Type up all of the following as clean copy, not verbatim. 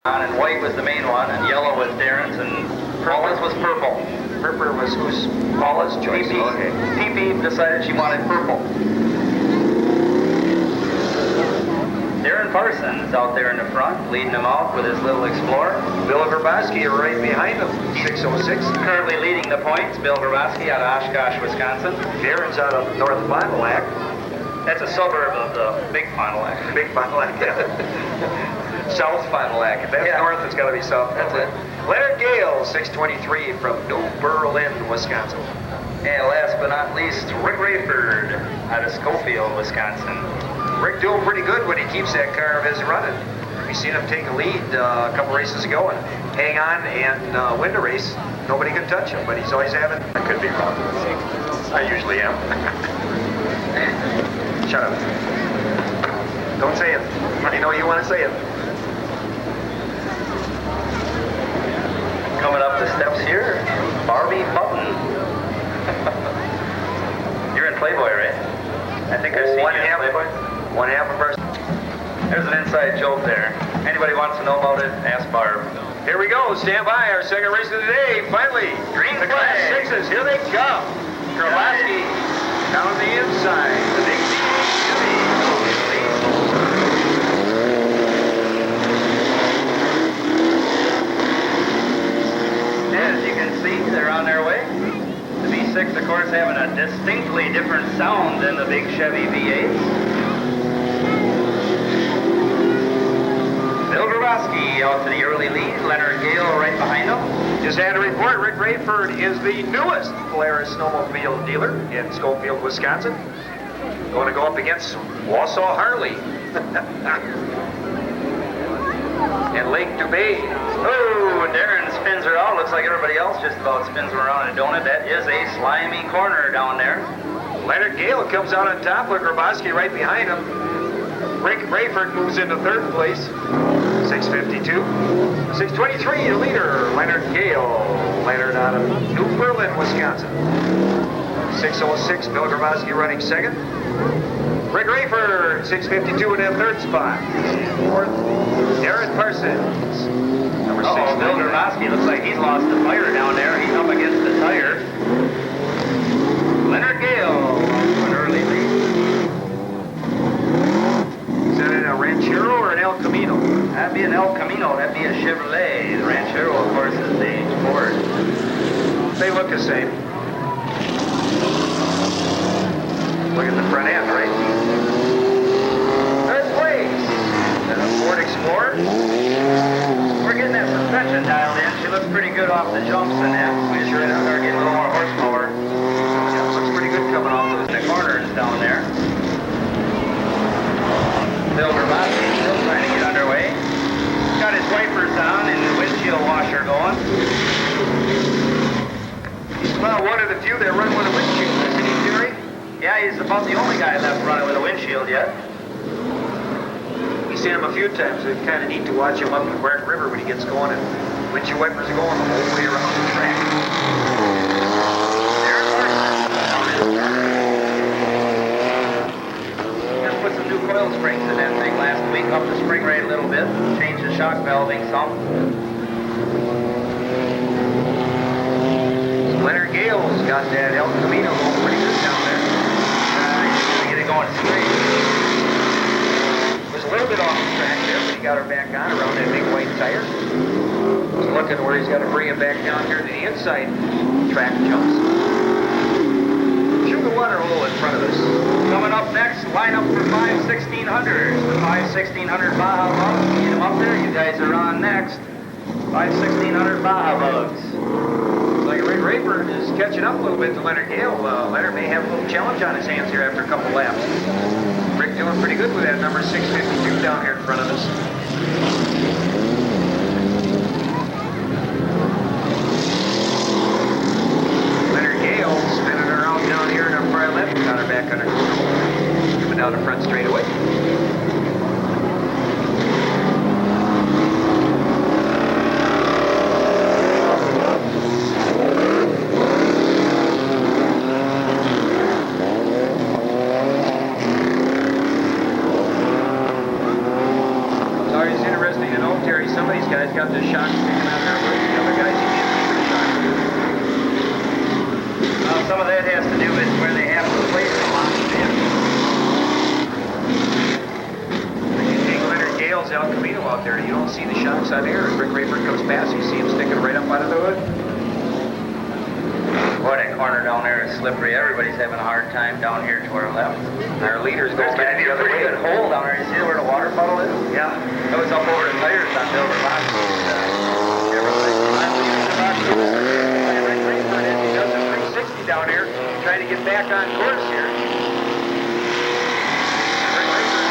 And white was the main one, and yellow was Darren's, and Paula's was purple. Purple was who's? Paula's choice. PP, Okay. PP decided she wanted purple. Darren Parsons out there in the front, leading them out with his little Explorer. Bill Grabowski right behind him, 606. Currently leading the points, Bill Grabowski out of Oshkosh, Wisconsin. Darren's out of North Fond du Lac. That's a suburb of the Big Fond du Lac. Big Fond du Lac, yeah. South Fond du Lac. If that's north, it's got to be south. That's it. Leonard Gale, 623 from New Berlin, Wisconsin. And last but not least, Rick Rayford out of Schofield, Wisconsin. Rick doing pretty good when he keeps that car of his running. We seen him take a lead a couple races ago and hang on and win the race. Nobody can touch him, but he's always having. I could be wrong. I usually am. Shut up. Don't say it. I know you want to say it. Coming up the steps here, Barbie Button. You're in Playboy, right? I think I've seen you in Playboy. One half of our... There's an inside joke there. Anybody wants to know about it, ask Barb. Here we go. Stand by. Our second race of the day. Finally. Green the flag. Class 6s. Here they come. Grabowski down the inside. The big As you can see, they're on their way. The V6, of course, having a distinctly different sound than the big Chevy V8s. Bill Grabowski out to the early lead. Leonard Gale right behind him. Just had a report. Rick Rayford is the newest Polaris snowmobile dealer in Schofield, Wisconsin. Going to go up against Wausau Harley. And Lake Dubay. Oh, Darren spins her out. Looks like everybody else just about spins her around in a donut. That is a slimy corner down there. Leonard Gale comes out on top with Grabowski right behind him. Rick Rayford moves into third place. 652. 623, the leader, Leonard Gale. Leonard out of New Berlin, Wisconsin. 606, Bill Grabowski running second. Rick Rayford, 652 in that third spot. And fourth, Darren Parsons. Number 6. Bill Grabowski looks like he's lost the fire down there. He's up against the tire. Leonard Gale to an early lead. Is that in a Ranchero or an El Camino? That'd be an El Camino. That'd be a Chevrolet. The Ranchero, of course, is the Ford. They look the same. Look at the front end, right? Third place. And a Ford Explorer. We're getting that suspension dialed in. She looks pretty good off the jumps and that. We sure are getting a little more horsepower. Yeah, looks pretty good coming off those the corners down there. Bill Grabowski still trying to get underway. Got his wipers on and the windshield washer going. He's about one of the few that run with a windshield, isn't he, Jerry? Yeah, he's about the only guy left running with a windshield yet. We've seen him a few times. It's kind of neat to watch him up in the Barton River when he gets going and windshield wipers are going the whole way around the track. Just put some new coil springs in that thing last week. Up the spring rate a little bit. Changed the shock valving some. Leonard Gale's got that El Camino going pretty good down there. He's going to get it going straight. Was a little bit off the track there, but he got her back on around that big white tire. He's looking where he's got to bring it back down here to the inside track jumps. Shoot the water hole in front of us. Coming up next, line up for 5 1600s. The 5 1600 Baja Bugs. Get them up there. You guys are on next. 5 1600 Baja Bugs. Like Rick Rayford is catching up a little bit to Leonard Gale. Leonard may have a little challenge on his hands here after a couple laps. Rick doing pretty good with that number 652 down here in front of us. Leonard Gale spinning around down here in our far left. Got her back under control. Coming down the front straightaway. guy's got the shocks sticking out there, but the other guys, you can't see the shocks. Well, some of that has to do with where they have to place them on the vehicle. You take Leonard Gale's El Camino out there, you don't see the shocks on there. As Rick Rayford comes past, you see him sticking right up out of the hood. Boy, that corner down there is slippery. Everybody's having a hard time down here to our left. Our leader's There's going going to back be the a other pretty way. good hole down there. You see where the water puddle is? Yeah. That was up over the tires on Bill Vermont. And Rick Rayford, as he does a 360 down here, trying to get back on course here. Rick Rayford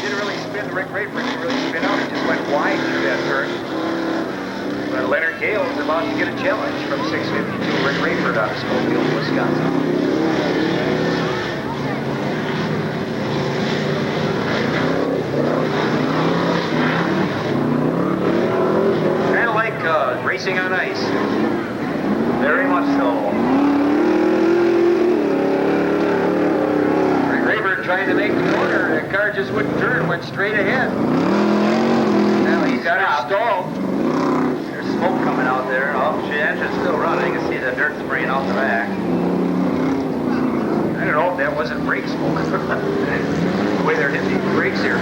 didn't really spin. Rick Rayford didn't really spin out. It just went wide through that turn. But Leonard Gale is about to get a challenge from 652 Rick Rayford out of Schofield, Wisconsin. Kind of like racing on ice. Very much so. Rick Rayford trying to make the corner. The car just wouldn't turn, went straight ahead. Now He's got it stalled. There's smoke coming out there. Oh, the engine's still running. You can see the dirt spraying off the back. I don't know if that wasn't brake smoke. The way they're hitting the brakes here.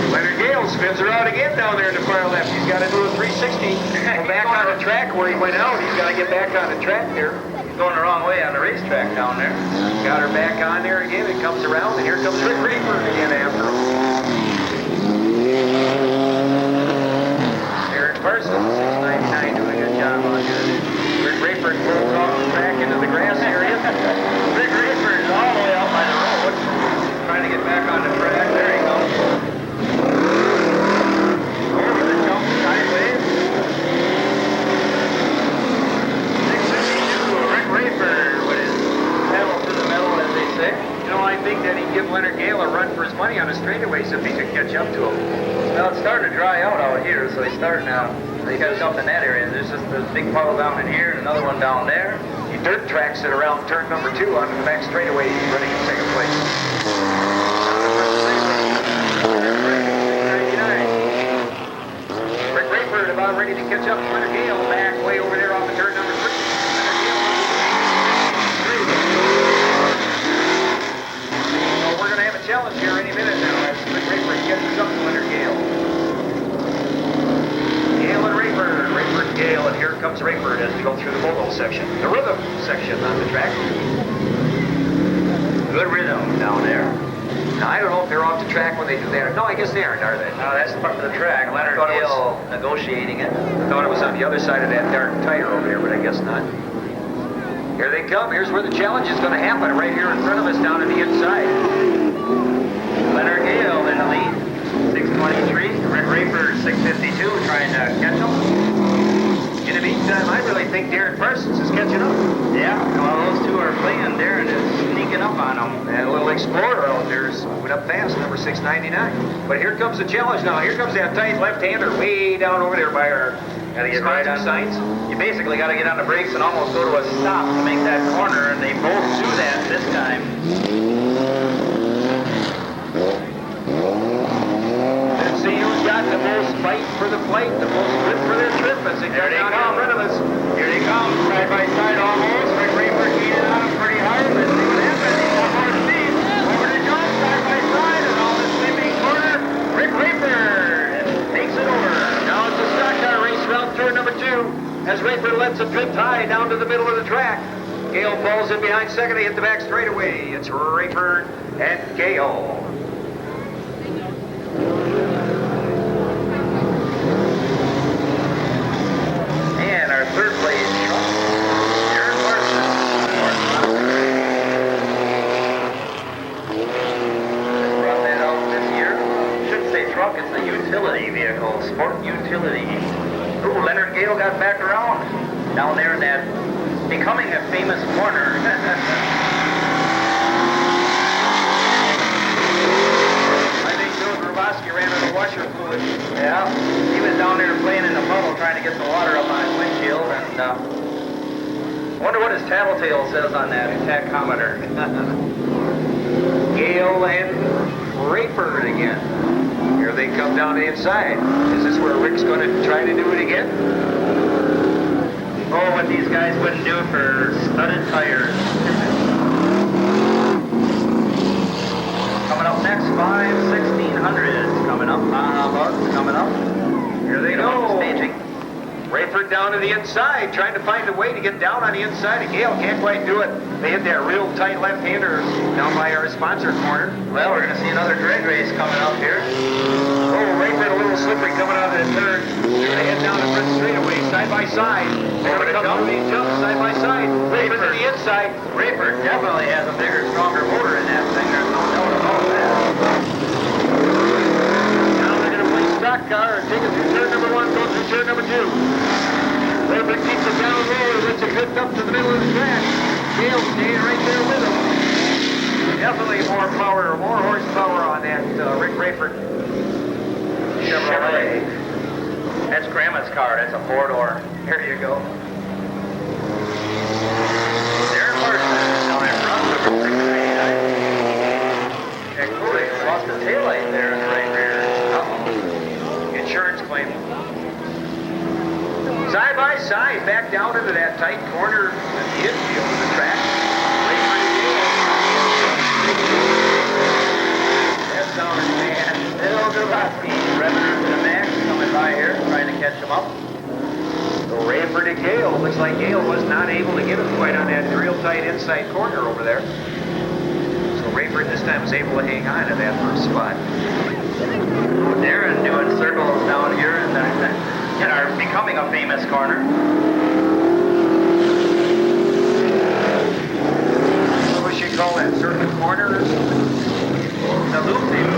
Leonard Gale spins her out again down there in the far left. He's got to do a 360. Go back on the track where he went out. He's got to get back on the track there. He's going the wrong way on the racetrack down there. Got her back on there again. It comes around, and here comes Rick Rayford again after him. Aaron Parsons, 699, doing a good job on here. Rick Rayford pulls off the track into the grass area. Rick Rayford is all the way out by the road. Trying to get back on the track. There he goes. Over the jump sideways. 652, Rick Rayford with his pedal to the metal, as they say. You know, I think that he'd give Leonard Gale a run for his money on the straightaways if he could catch up to him. Well, it's starting to dry out here, so he's starting to catch up in that area. There's just a big puddle down in here and another one down there. He dirt tracks it around turn number 2 onto the back straightaway. He's running in second place. Rick Rayford about ready to catch up to Leonard Gale. Back way over there off the turn number 3. So we're going to have a challenge here any minute now as Rick Rayford catches up to Leonard Gale. Gale and Rayford, Rayford, Gale, and here comes Rayford as we go through the mobile section, the rhythm section on the track. Good rhythm down there. Now, I don't know if they're off the track when they do that. No, I guess they aren't, are they? No, that's part of the track. Leonard Gale negotiating it. I thought it was on the other side of that dark tire over there, but I guess not. Here they come. Here's where the challenge is going to happen, right here in front of us down on the inside. Leonard Gale in the lead. 623. Rick Rayford, 652, trying to catch him. In the meantime, I really think Darren Parsons is catching up. Yeah, while those two are playing, Darren is sneaking up on them. And a little Explorer out there is moving up fast, number 699. But here comes the challenge now. Here comes that tight left-hander way down over there by our Gotta get right on signs. You basically got to get on the brakes and almost go to a stop to make that corner, and they both do that this time. Let's see who's got the most fight for the flight, the most grip for their trip as they There come they down come. in front of us. Here they come, side by side almost. Rick Rayford heated on him pretty hard. Let's see what happens. He's got more speed. Over the jump, side by side, and all this slipping corner. Rick Rayford takes it over. Now it's a stock car race around turn number 2 as Rayford lets it drift high down to the middle of the track. Gale falls in behind second. They hit the back straightaway. It's Rayford and Gale. And our third place truck, Aaron Parsons. Just brought that out this year. Shouldn't say truck, it's a utility vehicle, sport utility. Ooh, Leonard Gale got back around down there in that becoming a famous corner. I think Bill Grabowski ran out of washer fluid. Yeah, he was down there playing in the puddle trying to get the water up on his windshield, and I wonder what his tattletale says on that tachometer. Gale and Rayford again. Here they come down the inside. Is this where Rick's going to try to do it again? Oh, what these guys wouldn't do for studded tires. Coming up next, 1600s coming up. Bugs coming up. Here they go. Staging. Rayford down to the inside, trying to find a way to get down on the inside of Gale. Can't quite do it. They hit that real tight left-hander down by our sponsor corner. Well, we're going to see another drag race coming up here. Oh, Rayford a little slippery coming out of the turn. They're going to head down the front straightaway, side by side. They're going to come through these jumps side by side. Rayford to the inside. Rayford definitely has a bigger, stronger motor in that thing. There's no doubt about that. Now they're going to play stock car and take it through turn number 1, go through turn number 2. Rayford keeps it down low and lets it drift up to the middle of the track. Gale staying right there with him. Definitely more power, more horsepower on that Rick Rayford Chevrolet. That's Grandma's car. That's a 4-door. Here you go. There Parsons down in front. Number 699. And Cody lost the taillight there in the right rear. Uh-oh. Insurance claim. Side by side, back down into that tight corner at the infield of the track. Rayford and Gale. That's our man, Bill Grabowski, revving to the max, coming by here, trying to catch him up. So Rayford and Gale. Looks like Gale was not able to get him quite on that real tight inside corner over there. So Rayford this time was able to hang on to that first spot. Darren doing circles down here in our becoming a famous corner. What should you call that? Circuit corner? The loop, maybe.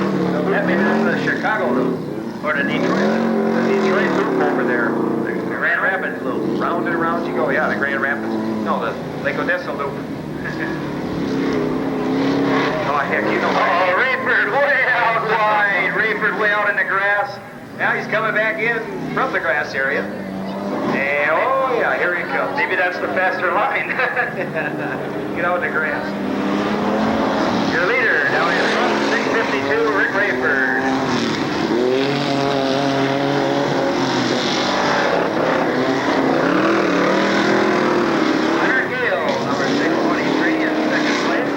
Maybe that's the Chicago loop. Or the Detroit loop over there. The Grand Rapids loop. Round and around you go. Yeah, the Grand Rapids. No, the Lake Odessa loop. Oh, heck, you know. Oh, Rayford way out wide. Rayford way out in the grass. Now he's coming back in from the grass area. And, oh, yeah, here he comes. Maybe that's the faster line. Get out in the grass. Your leader down in front, 652, Rick Rayford. Leonard Gale, number 623 in second place.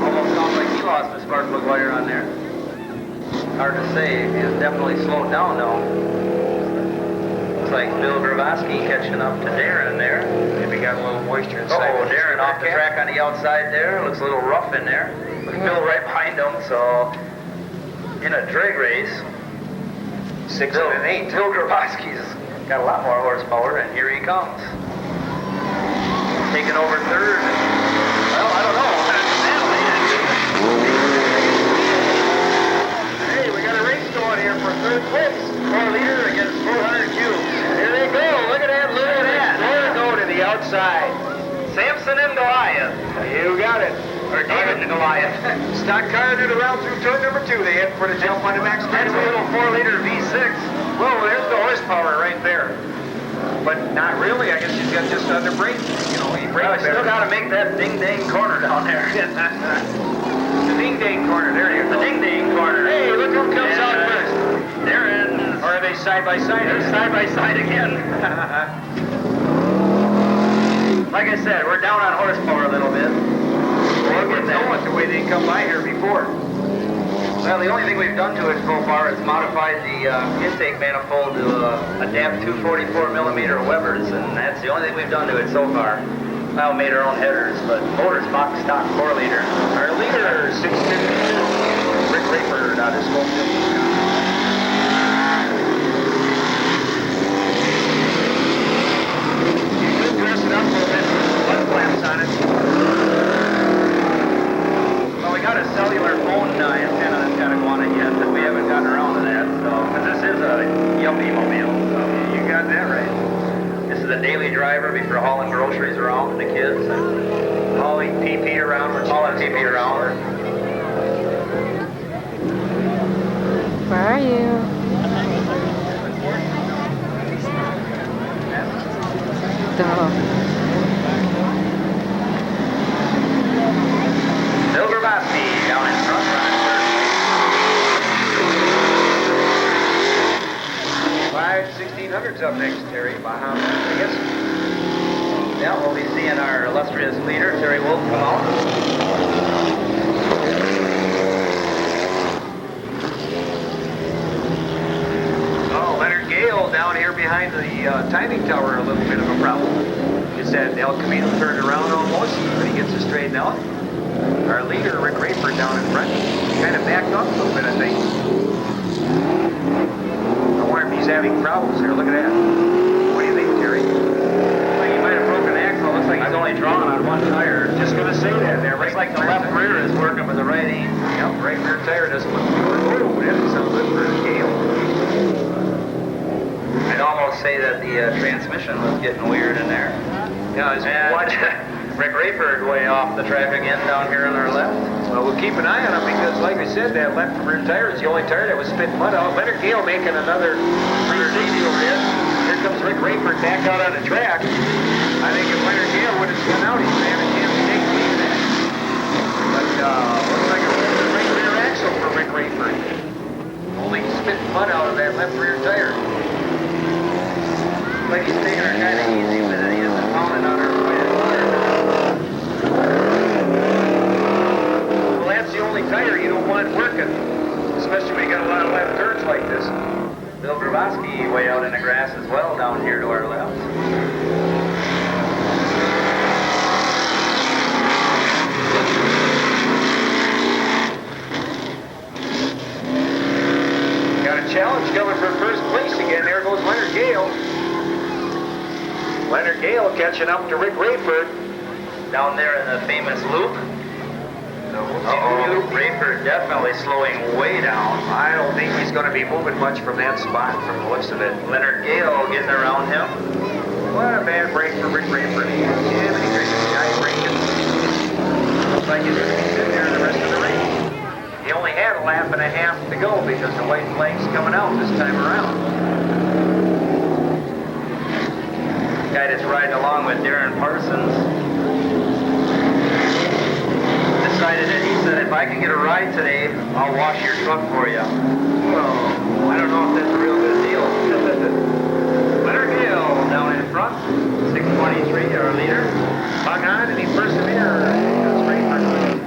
Almost sounds like he lost the spark plug wire on there. Hard to say. He's definitely slowed down now. Looks like Bill Grabowski catching up to Darren there. Maybe got a little moisture inside. Oh, Darren off the track on the outside there. Looks a little rough in there. With Bill right behind him, so in a drag race, 6 and 8. Bill Grabowski's got a lot more horsepower, and here he comes. Taking over third. Well, I don't know. Hey, we got a race going here for third place. 4 liter against 400 cubes. Here they go. Look at that. Look at that. There they go to the outside. Samson and Goliath. You got it. Or David and Goliath. Stock car did around through turn number 2. They head for the jump on the max. That's a little 4 liter V6. Well, there's the horsepower right there. But not really. I guess he's got just under brake. You know, he brakes Still got to make that ding-dang corner down there. The ding-dang corner. There you The go. ding-dang corner. Hey, look who comes out first. Darren. Or are they side by side? They're side by side again. Like I said, we're down on horsepower a little bit. We'll get going the way they come by here before. Well, the only thing we've done to it so far is modified the intake manifold to adapt 244 millimeter Webers, and that's the only thing we've done to it so far. Well, made our own headers, but motor's stock 4 liter. Our leader, 652, Rick Rayford out of Spokane. Dress it up a little bit, blood flaps on it. Well, we got a cellular phone antenna that's got to go on it yet, but we haven't gotten around to that. So, because this is a yuppie mobile. So. You got that right. This is a daily driver before hauling groceries around with the kids and Hauling PP around. hauling PP around. Where are you? Bill Our leader, Rick Rayford, down in front. Kind of backed up a little bit, I think. I wonder if he's having problems here. Look at that. What do you think, Terry? Looks like he might have broken an axle. Looks like he's only drawn on one tire. Just going to say that there. Looks like the left rear is working with the right ain't. Yep, right rear tire doesn't look good. Oh, that doesn't sound good for Gale. I'd almost say that the transmission was getting weird in there. Yeah, watch. Rick Rayford way off the track again down here on our left. Well, we'll keep an eye on him because, like I said, that left rear tire is the only tire that was spitting mud out. Leonard Gale making another 360 over here. Here comes Rick Rayford back out on the track. I think if Leonard Gale would have spun out, he's going to have a chance to take the lead in that. But looks like a right rear axle for Rick Rayford. Only spitting mud out of that left rear tire. Looks like he's taking her kind of easy with it. He isn't pounding on her quite as hard. Well, that's the only tire you don't want working, especially when you got a lot of left turns like this. Bill Grabowski way out in the grass as well down here to our left. Got a challenge coming for first place again. There goes Leonard Gale. Leonard Gale catching up to Rick Rayford. Down there in the famous loop. Uh-oh. Rayford definitely slowing way down. I don't think he's going to be moving much from that spot from the looks of it. Leonard Gale getting around him. What a bad break for Rick Rayford. Yeah, but he breaks the guy breaking. Looks like he's going to be sitting there the rest of the race. He only had a lap and a half to go because the white flag's coming out this time around. Guy that's riding along with Darren Parsons decided that he said, if I can get a ride today, I'll wash your truck for you. Well, I don't know if that's a real good deal. Leonard Gale down in front, 623, our leader. Hung on and he persevered. That's Rayford.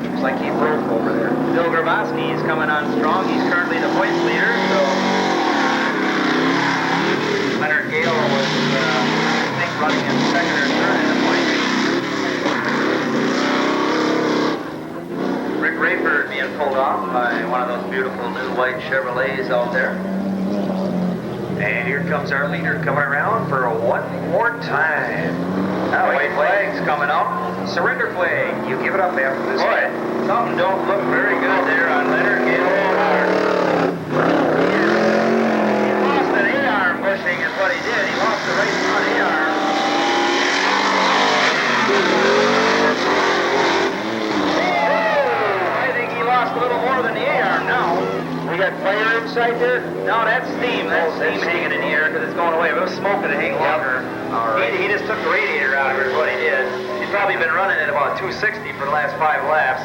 Looks like he broke over there. Bill Grabowski is coming on strong. He's currently the points leader, so Leonard Gale was, I think, running in second or third in the points. Rick Rayford being pulled off by one of those beautiful new white Chevrolets out there. And here comes our leader coming around for one more time. That white flag's coming up. Surrender flag. You give it up after this. Boy, something don't look very good there on Leonard Gale. He lost an A-arm bushing is what he did. He lost the right front A-arm. I think he lost a little more than the A-arm now. We got fire inside there? No, that's steam. That's steam hanging in the air because it's going away. If it was smoke, it'd hang longer. All right. He just took the radiator out of it is what he did. He's probably been running at about 260 for the last 5 laps.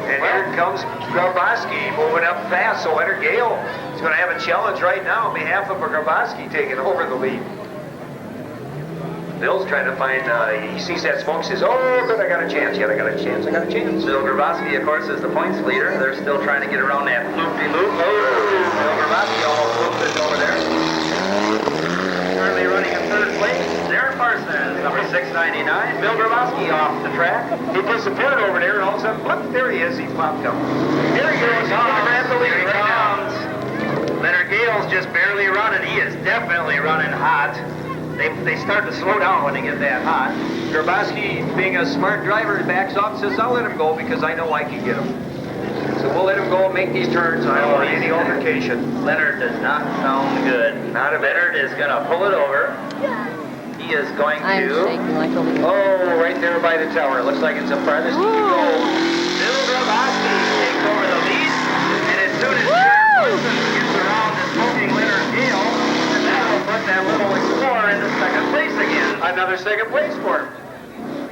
And here comes Grabowski moving up fast. So Leonard Gale is going to have a challenge right now on behalf of Grabowski taking over the lead. Bill's trying to find, he sees that smoke, says, oh, good, I got a chance. Yeah, I got a chance. I got a chance. Bill Grabowski, of course, is the points leader. They're still trying to get around that loop-de-loop. Bill Grabowski almost looped it over there. Currently running in third place. Darren Parsons, number 699. Bill Grabowski off the track. He disappeared over there, and all of a sudden, whoop, there he is. He popped up. Here he goes. He's going to grab the lead right now. Leonard Gale's just barely running. He is definitely running hot. They start to slow down when they get that hot. Grabowski, being a smart driver, backs off and says, I'll let him go because I know I can get him. So we'll let him go and make these turns. I don't want any altercation. Leonard does not sound good. Not a bit. Leonard is going to pull it over. He is going I'm to... shaking like a leaf. Oh, right there by the tower. Looks like it's the farthest he can go. Bill Grabowski takes over the lead. And as soon as Darren Parsons gets around the smoking Leonard Gale, and that'll put that little Explorer into second place again. Another second place for him.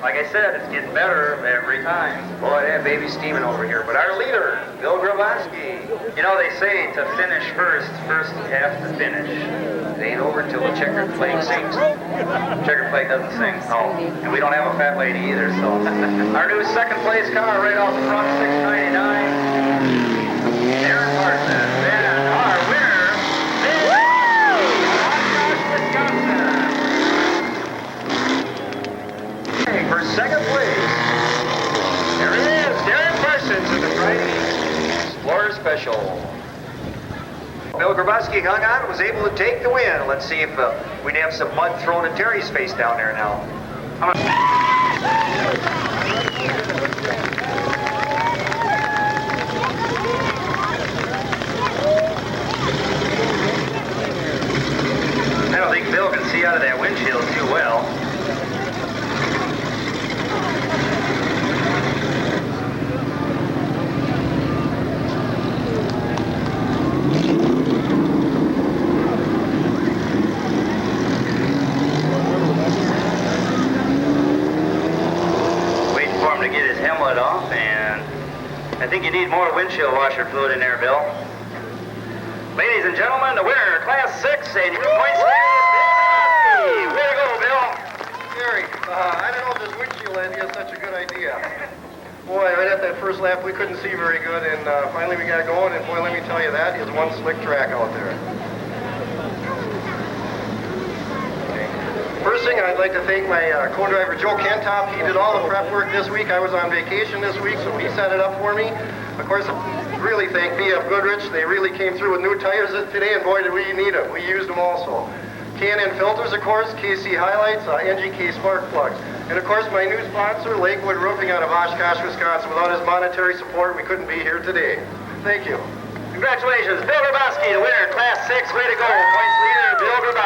Like I said, it's getting better every time. Boy, that baby's steaming over here. But our leader, Bill Grabowski. You know, they say to finish first you have to finish. It ain't over till the checkered flag sings. Checkered flag doesn't sing. No. And we don't have a fat lady either, so. Our new second place car right off the front, 699. Darren Parsons. And our winner, For second place, there it is, special. Bill Grabowski hung on and was able to take the win. Let's see if we'd have some mud thrown in Terry's face down there now. I don't think Bill can see out of that windshield too well. Waiting for him to get his helmet off, and I think you need more windshield washer fluid in there, Bill. Ladies and gentlemen, the winner, Class 6, and your points leader, Bill. Way to go, Bill. Gary, I don't know if this windshield idea is such a good idea. Boy, right at that first lap, we couldn't see very good, and finally we got going, and boy, let me tell you, that is one slick track out there. Okay. First thing, I'd like to thank my co-driver, Joe Kentop. He did all the prep work this week. I was on vacation this week, so he set it up for me. Of course, really thank BF Goodrich. They really came through with new tires today, and boy, did we need them. We used them also. K&N filters, of course, KC highlights, NGK spark plugs. And of course, my new sponsor, Lakewood Roofing out of Oshkosh, Wisconsin. Without his monetary support, we couldn't be here today. Thank you. Congratulations, Bill Grabowski, the winner, Class 6. Way to go. Points leader, Bill Grabowski.